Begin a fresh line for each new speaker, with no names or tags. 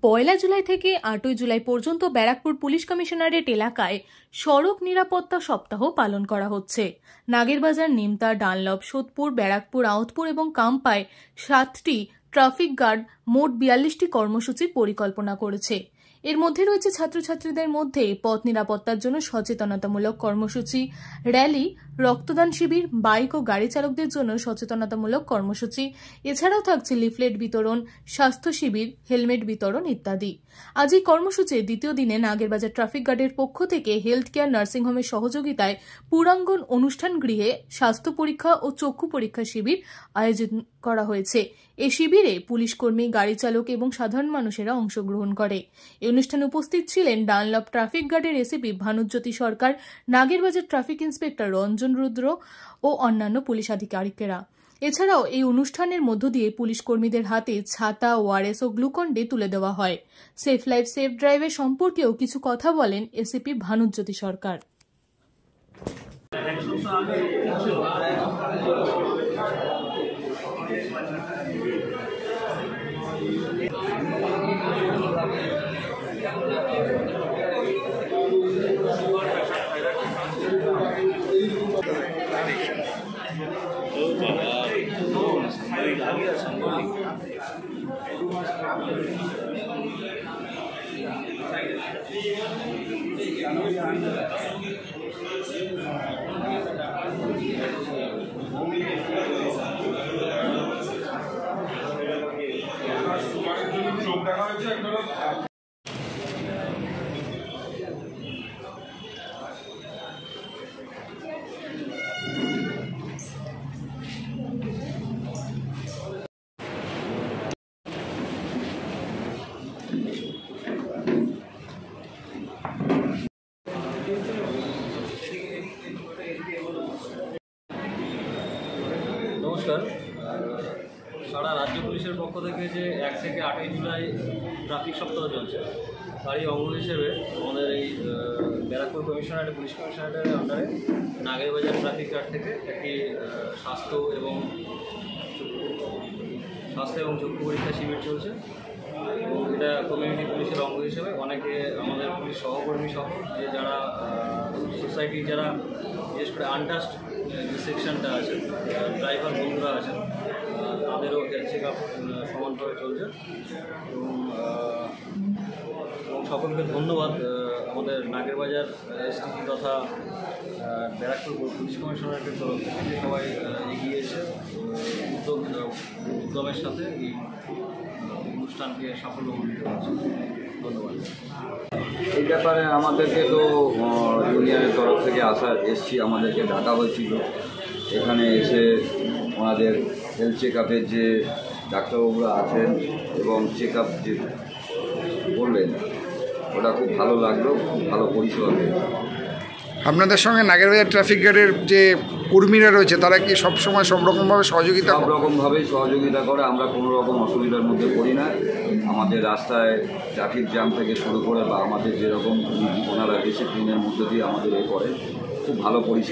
পয়লা জুলাই থেকে 8ই জুলাই পর্যন্ত Barrackpore police commissionerate এলাকায় সড়ক নিরাপত্তা সপ্তাহ পালন করা হচ্ছে। নাগেরবাজার, নিমতা, ডানলপ, সোদপুর, ব্যারাকপুর, আউটপুর এবং কাম্পায় 7টি ট্রাফিক গার্ড মোট 42টি কর্মসূচির পরিকল্পনা করেছে। এর মধ্যে রয়েছে ছাত্রছাত্রীদের মধ্যে পথ নিরাপত্তার জন্য সচেতনতামূলক কর্মসূচি, র্যালি, রক্তদান শিবির, বাইক ও গাড়ি চালকদের জন্য সচেতনতামূলক কর্মসূচি। এছাড়াও থাকছে লিফলেট বিতরণ, স্বাস্থ্য শিবির, হেলমেট বিতরণ ইত্যাদি। আজ এই কর্মসূচির দ্বিতীয় দিনে নাগেরবাজার ট্রাফিক গার্ডের পক্ষ থেকে হেলথ কেয়ার নার্সিংহোমের সহযোগিতায় পুরাঙ্গন অনুষ্ঠান গৃহে স্বাস্থ্য পরীক্ষা ও চক্ষু পরীক্ষা শিবির আয়োজন করা হয়েছে। এই শিবিরে পুলিশ কর্মী, গাড়ি চালক এবং সাধারণ মানুষেরা অংশগ্রহণ করে। এই অনুষ্ঠানে উপস্থিত ছিলেন ডানলপ ট্রাফিক গার্ডের এসিপি ভানুজ্যোতি সরকার, নাগেরবাজার ট্রাফিক ইন্সপেক্টর রঞ্জন রুদ্র ও অন্যান্য পুলিশ আধিকারিকেরা। এছাড়াও এই অনুষ্ঠানের মধ্য দিয়ে পুলিশ কর্মীদের হাতে ছাতা, ওআরএস ও গ্লুকন-ডি তুলে দেওয়া হয়। সেফ লাইফ সেফ ড্রাইভের সম্পর্কেও কিছু কথা বলেন এসিপি ভানুজ্যোতি সরকার।
নমস্কার। সারা রাজ্য পুলিশের পক্ষ থেকে যে 1 থেকে 8ই জুলাই ট্রাফিক সপ্তাহ চলছে, তারই অঙ্গ হিসেবে আমাদের এই ব্যারাকপুর কমিশনারেট পুলিশ কমিশনারেটের আন্ডারে নাগেরবাজার ট্রাফিক গার্ড থেকে একটি স্বাস্থ্য এবং চক্ষু পরীক্ষা শিবির চলছে। এবং এটা কমিউনিটি পুলিশের অঙ্গ হিসেবে অনেকে আমাদের পুলিশ সহকর্মী সহ যে যারা সোসাইটি যারা বিশেষ করে আনটাস্ট যে সেকশনটা আছে, ড্রাইভার বন্ধুরা আছেন, তাদেরও হেলথ চেক আপ সমানভাবে চলছে। এবং সকলকে ধন্যবাদ আমাদের নাগেরবাজার এসটিপি তথা ব্যারাকপুর পুলিশ কমিশনারেটের তরফ থেকে সবাই এগিয়ে এসে উদ্যমের সাথে এই অনুষ্ঠানকে সাফল্যমণ্ডিত হচ্ছে। ধন্যবাদ।
এই ব্যাপারে আমাদেরকে তো ইউনিয়নের তরফ থেকে এসছি, আমাদেরকে ডাকা হয়েছিল। এখানে এসে ওনাদের হেলথ চেক আপের যে ডাক্তারবাবুরা আছেন এবং চেক আপ যে করলেন, ওটা খুব ভালো লাগলো, খুব ভালো পরিষেবা পেয়েছে।
আপনাদের সঙ্গে নাগেরবাজার ট্রাফিক গার্ডের যে কর্মীরা রয়েছে তারা কি সবসময় সব রকমভাবে সহযোগিতা
করে? আমরা কোনো রকম অসুবিধার মধ্যে পড়ি না। আমাদের রাস্তায় ট্রাফিক জ্যাম থেকে শুরু করে বা আমাদের যেরকম ওনারা ডিসিপ্লিনের মধ্যে দিয়ে আমাদের করে খুব ভালো পরিষেবা।